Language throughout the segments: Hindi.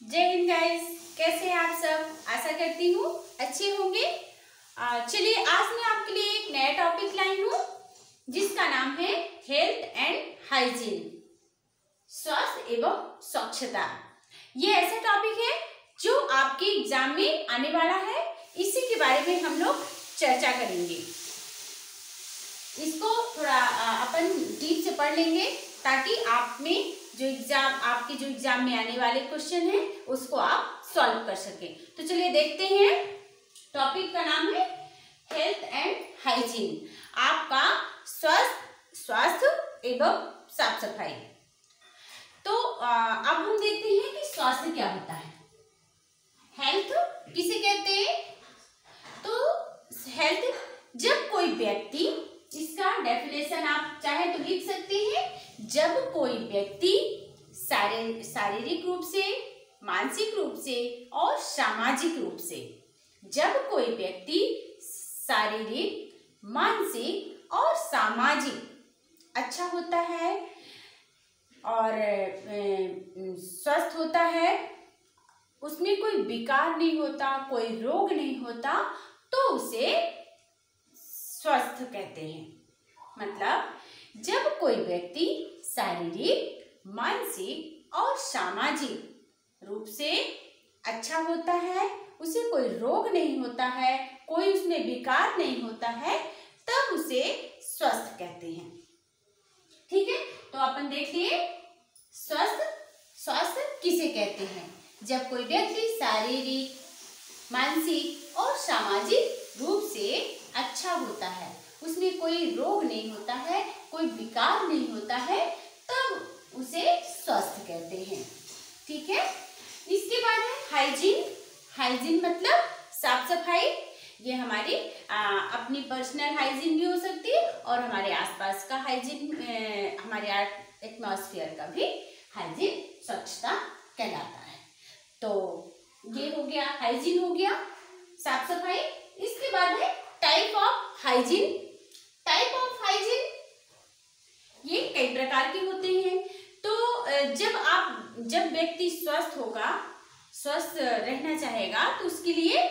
जय हिंद गाइस, कैसे हैं आप सब। आशा करती हूँ अच्छे होंगे। चलिए आज मैं आपके लिए एक नया टॉपिक लाई हूँ जिसका नाम है हेल्थ एंड हाइजीन, स्वास्थ्य एवं स्वच्छता। ये ऐसा टॉपिक है जो आपके एग्जाम में आने वाला है। इसी के बारे में हम लोग चर्चा करेंगे। इसको थोड़ा अपन डीप से पढ़ लेंगे ताकि आपके जो एग्जाम में आने वाले क्वेश्चन हैं उसको आप सॉल्व कर सकें। तो चलिए देखते हैं। टॉपिक का नाम है हेल्थ एंड हाइजीन, आपका स्वास्थ्य एवं साफ सफाई। तो अब हम देखते हैं कि स्वास्थ्य क्या होता है। हेल्थ किसे कहते हैं? तो हेल्थ जब कोई व्यक्ति, इसका डेफिनेशन आप चाहे तो लिख सकते हैं, जब कोई व्यक्ति शारीरिक रूप से, मानसिक रूप से और सामाजिक रूप से, जब कोई व्यक्ति शारीरिक, मानसिक और सामाजिक अच्छा होता है और स्वस्थ होता है, उसमें कोई विकार नहीं होता, कोई रोग नहीं होता, तो उसे स्वस्थ कहते हैं। मतलब जब कोई व्यक्ति शारीरिक, मानसिक और सामाजिक रूप से अच्छा होता है, उसे कोई रोग नहीं होता है, कोई उसमें विकार नहीं होता है, तब उसे स्वस्थ कहते हैं। ठीक है, तो अपन देखिए स्वास्थ्य किसे कहते हैं? जब कोई व्यक्ति शारीरिक, मानसिक और सामाजिक रूप से अच्छा होता है, उसमें कोई रोग नहीं होता है, कोई विकार नहीं होता है, तब उसे स्वस्थ कहते हैं। ठीक है, इसके बाद है हाइजीन। हाइजीन मतलब साफ सफाई। ये हमारी अपनी पर्सनल हाइजीन भी हो सकती है और हमारे आसपास का हाइजीन, हमारे एटमॉस्फेयर का भी हाइजीन, स्वच्छता कहलाता है। तो ये हो गया, हाइजीन हो गया, साफ सफाई। इसके बाद है type of hygiene. Type of hygiene ये कई प्रकार के होते हैं। तो जब व्यक्ति स्वस्थ होगा, स्वस्थ रहना चाहेगा, तो उसके लिए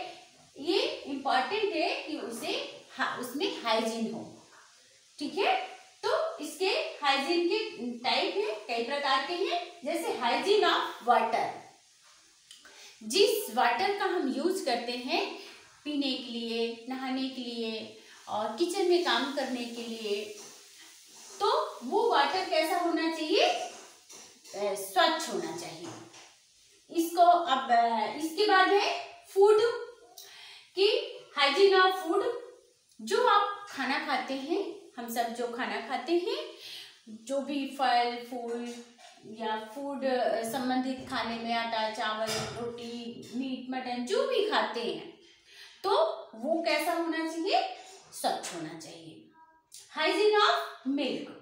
ये इम्पॉर्टेंट है कि उसमें हाइजीन हो। ठीक है, तो इसके हाइजीन के टाइप हैं, कई प्रकार के हैं। जैसे हाइजीन ऑफ वाटर, जिस वाटर का हम यूज करते हैं पीने के लिए, नहाने के लिए और किचन में काम करने के लिए, तो वो वाटर कैसा होना चाहिए? स्वच्छ होना चाहिए। इसके बाद है फूड की हाइजीन ऑफ फूड। जो आप खाना खाते हैं, हम सब जो खाना खाते हैं, जो भी फल फूल या फूड संबंधित खाने में आटा, चावल, रोटी, मीट, मटन जो भी खाते हैं, तो वो कैसा होना चाहिए? स्वच्छ होना चाहिए। Hygiene of milk.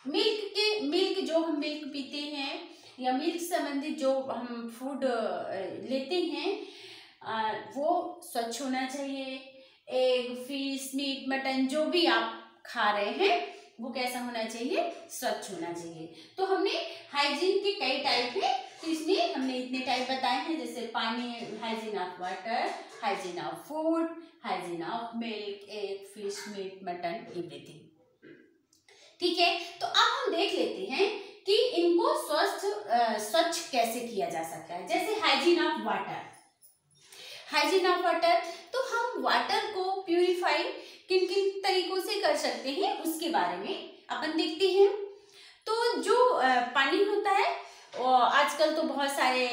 मिल्क जो हम मिल्क पीते हैं या मिल्क संबंधित जो हम फूड लेते हैं, वो स्वच्छ होना चाहिए। एग, फिश, मीट, मटन जो भी आप खा रहे हैं वो कैसा होना चाहिए? स्वच्छ होना चाहिए। तो हमने हाइजीन के कई टाइप हैं, तो इसमें हमने इतने टाइप बताए हैं, जैसे पानी, hygiene of water, hygiene of food, hygiene of milk, egg, fish, meat, mutton, everything. ठीक है, तो अब हम देख लेते हैं कि इनको स्वच्छ कैसे किया जा सकता है। जैसे hygiene of water. Hygiene of water, तो हम वाटर को प्यूरिफाई किन किन तरीकों से कर सकते हैं उसके बारे में अपन देखते हैं। तो जो पानी होता है, आजकल तो बहुत सारे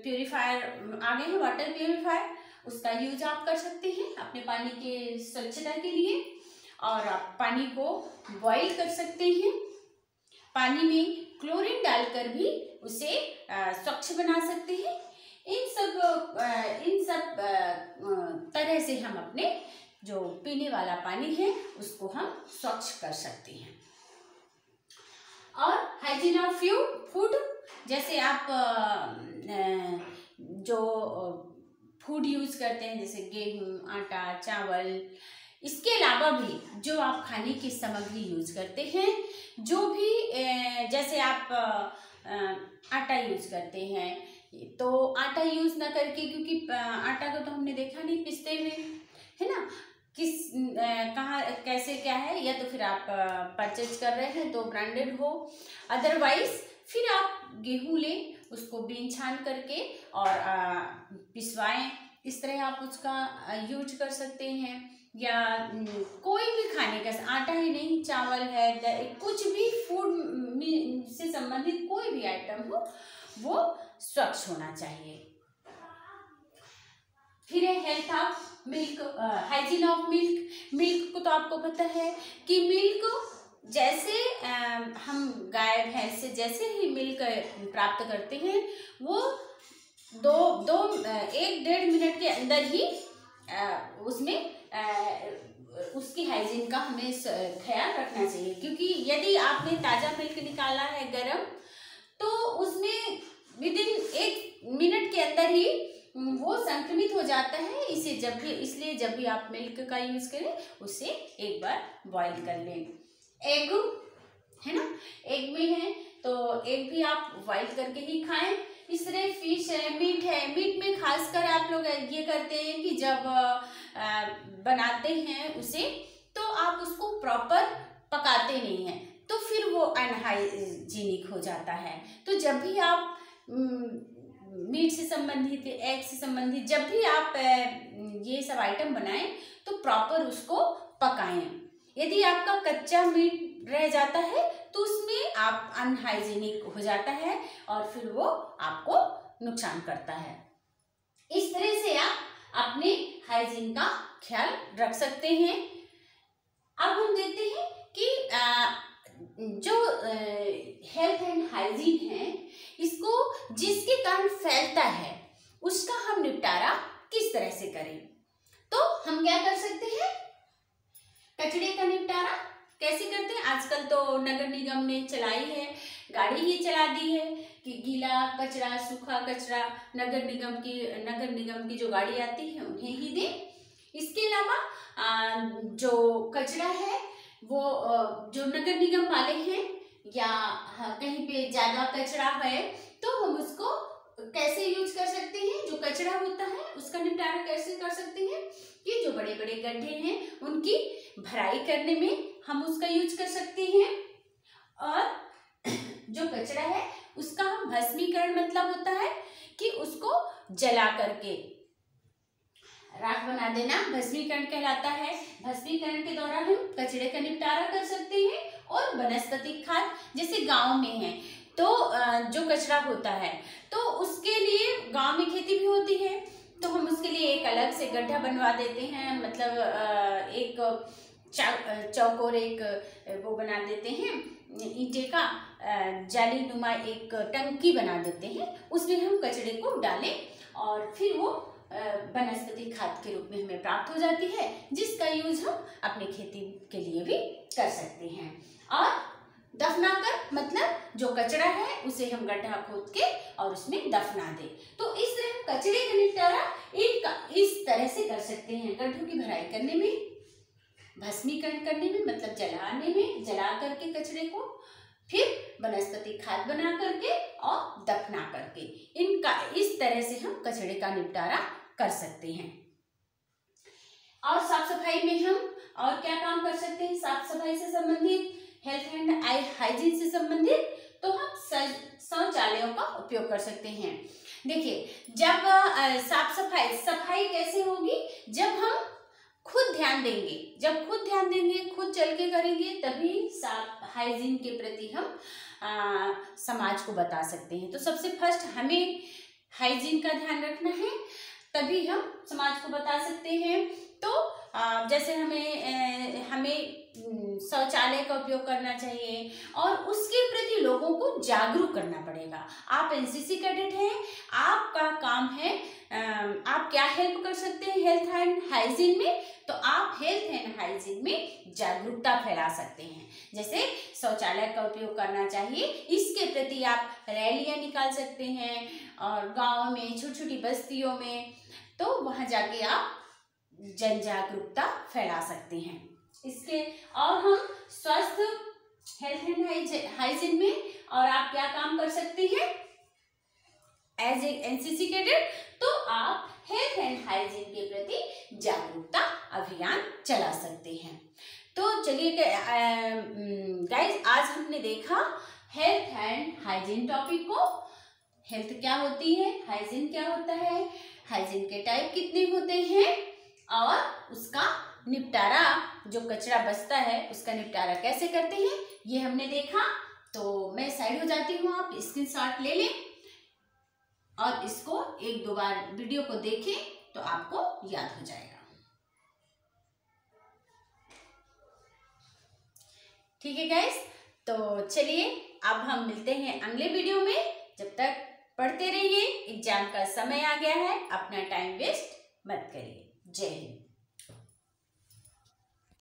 प्यूरिफायर आ गए हैं, वाटर प्यूरिफायर, उसका यूज आप कर सकते हैं अपने पानी के स्वच्छता के लिए। और आप पानी को बॉईल कर सकते हैं, पानी में क्लोरीन डालकर भी उसे स्वच्छ बना सकते हैं। इन सब तरह से हम अपने जो पीने वाला पानी है उसको हम स्वच्छ कर सकते हैं। और हाइजीन ऑफ फूड, जैसे आप जो फूड यूज करते हैं, जैसे गेहूं, आटा, चावल, इसके अलावा भी जो आप खाने की सामग्री यूज करते हैं, जो भी जैसे आप आटा यूज करते हैं तो आटा यूज ना करके, क्योंकि आटा को तो हमने देखा नहीं पिसते हुए, है ना, किस कहाँ कैसे क्या है, या तो फिर आप परचेज कर रहे हैं तो ब्रांडेड हो, अदरवाइज फिर आप गेहूं लें, उसको बीन छान करके और पिसवाएं। इस तरह आप उसका यूज कर सकते हैं। या कोई भी खाने का, आटा ही नहीं, चावल है, कुछ भी फूड से संबंधित कोई भी आइटम हो वो स्वच्छ होना चाहिए। फिर है health of milk, hygiene of milk. Milk को तो आपको पता है कि मिल्क जैसे हम गाय भैंस से जैसे ही मिल्क प्राप्त करते हैं, वो 1-1.5 मिनट के अंदर ही उसमें उसकी हाइजीन का हमें ख्याल रखना चाहिए। क्योंकि यदि आपने ताज़ा मिल्क निकाला है गरम, तो उसमें विदिन 1 मिनट के अंदर ही वो संक्रमित हो जाता है। इसलिए जब भी आप मिल्क का यूज करें, उसे एक बार बॉईल कर लें। एग है ना, एग में है तो एग भी आप बॉईल करके ही खाएं। इस तरह फिश है, मीट है, मीट में खासकर आप लोग ये करते हैं कि जब बनाते हैं उसे, तो आप उसको प्रॉपर पकाते नहीं हैं, तो फिर वो अनहाइजीनिक हो जाता है। तो जब भी आप मीट से संबंधित, एग से संबंधित जब भी आप ये सब आइटम बनाएं, तो प्रॉपर उसको पकाएं। यदि आपका कच्चा मीट रह जाता है तो उसमें आप अनहाइजीनिक हो जाता है और फिर वो आपको नुकसान करता है। इस तरह से आप अपने हाइजीन का ख्याल रख सकते हैं। अब हम देखते हैं कि जो हेल्थ एंड हाइजीन है, इसको जिसके कारण फैलता है उसका हम निपटारा किस तरह से करें। तो हम क्या कर सकते हैं, कचरे का निपटारा कैसे करते हैं। आजकल तो नगर निगम ने चलाई है, गाड़ी ही चला दी है कि गीला कचरा, सूखा कचरा नगर निगम की जो गाड़ी आती है उन्हें ही दें। इसके अलावा जो कचरा है वो जो नगर निगम वाले हैं, या कहीं पे ज्यादा कचरा है तो हम उसको कैसे यूज कर सकते हैं। जो कचरा होता है उसका निपटारा कैसे कर सकते हैं कि जो बड़े बड़े गड्ढे हैं उनकी भराई करने में हम उसका यूज कर सकते हैं। और जो कचरा है उसका हम भस्मीकरण, मतलब होता है कि उसको जला करके राख बना देना, भस्मीकरण कहलाता है। भस्मीकरण के द्वारा हम कचरे का निपटारा कर सकते हैं। और वनस्पतिक खाद, जैसे गांव में है तो जो कचरा होता है तो उसके लिए गांव में खेती भी होती है, तो हम उसके लिए एक अलग से गड्ढा बनवा देते हैं, मतलब एक चौकोर एक वो बना देते हैं, ईंटे का जालीनुमा एक टंकी बना देते हैं, उसमें हम कचरे को डालें और फिर वो वनस्पति खाद के रूप में हमें प्राप्त हो जाती है, जिसका यूज हम अपने खेती के लिए भी कर सकते हैं। और दफनाकर, मतलब जो कचरा है उसे हम गड्ढा खोद के और उसमें दफना दें। तो इस तरह हम कचरे का निपटारा इस तरह से कर सकते हैं, गड्ढों की भराई करने में, भस्मीकरण करने में, मतलब जलाने में, जला करके कचरे को, फिर वनस्पति खाद बना करके और दफना करके, इनका इस तरह से हम कचरे का निपटारा कर सकते हैं। और साफ सफाई में हम और क्या काम कर सकते हैं, साफ सफाई से संबंधित, हेल्थ एंड हाइजीन से संबंधित, तो हम शौचालयों का उपयोग कर सकते हैं। देखिए, जब साफ सफाई कैसे होगी, जब हम खुद ध्यान देंगे, खुद चल के करेंगे, तभी साफ हाइजीन के प्रति हम समाज को बता सकते हैं। तो सबसे फर्स्ट हमें हाइजीन का ध्यान रखना है, तभी हम समाज को बता सकते हैं। तो जैसे हमें शौचालय का उपयोग करना चाहिए और उसके प्रति लोगों को जागरूक करना पड़ेगा। आप एनसीसी कैडेट हैं, आपका काम है, आप क्या हेल्प कर सकते हैं हेल्थ एंड हाइजीन में, तो आप हेल्थ एंड हाइजीन में जागरूकता फैला सकते हैं। जैसे शौचालय का उपयोग करना चाहिए, इसके प्रति आप रैलियां निकाल सकते हैं, और गाँव में, छोटी छोटी बस्तियों में, तो वहाँ जाके आप जन जागरूकता फैला सकते हैं। इसके और हम स्वस्थ हेल्थ एंड हाइजीन में और आप क्या काम कर सकते हैं, एज ए एनसीसी कैडेट, तो आप हेल्थ एंड हाइजीन के प्रति जागरूकता अभियान चला सकते हैं। तो चलिए गाइस, आज हमने देखा हेल्थ एंड हाइजीन टॉपिक को। हेल्थ क्या होती है, हाइजीन क्या होता है, हाइजीन के टाइप कितने होते हैं, और उसका निपटारा, जो कचरा बचता है उसका निपटारा कैसे करते हैं, ये हमने देखा। तो मैं साइड हो जाती हूँ, आप स्क्रीनशॉट ले लें और इसको 1-2 बार वीडियो को देखें तो आपको याद हो जाएगा। ठीक है गाइस, तो चलिए अब हम मिलते हैं अगले वीडियो में। जब तक पढ़ते रहिए, एग्जाम का समय आ गया है, अपना टाइम वेस्ट मत करिए। जय हिंद।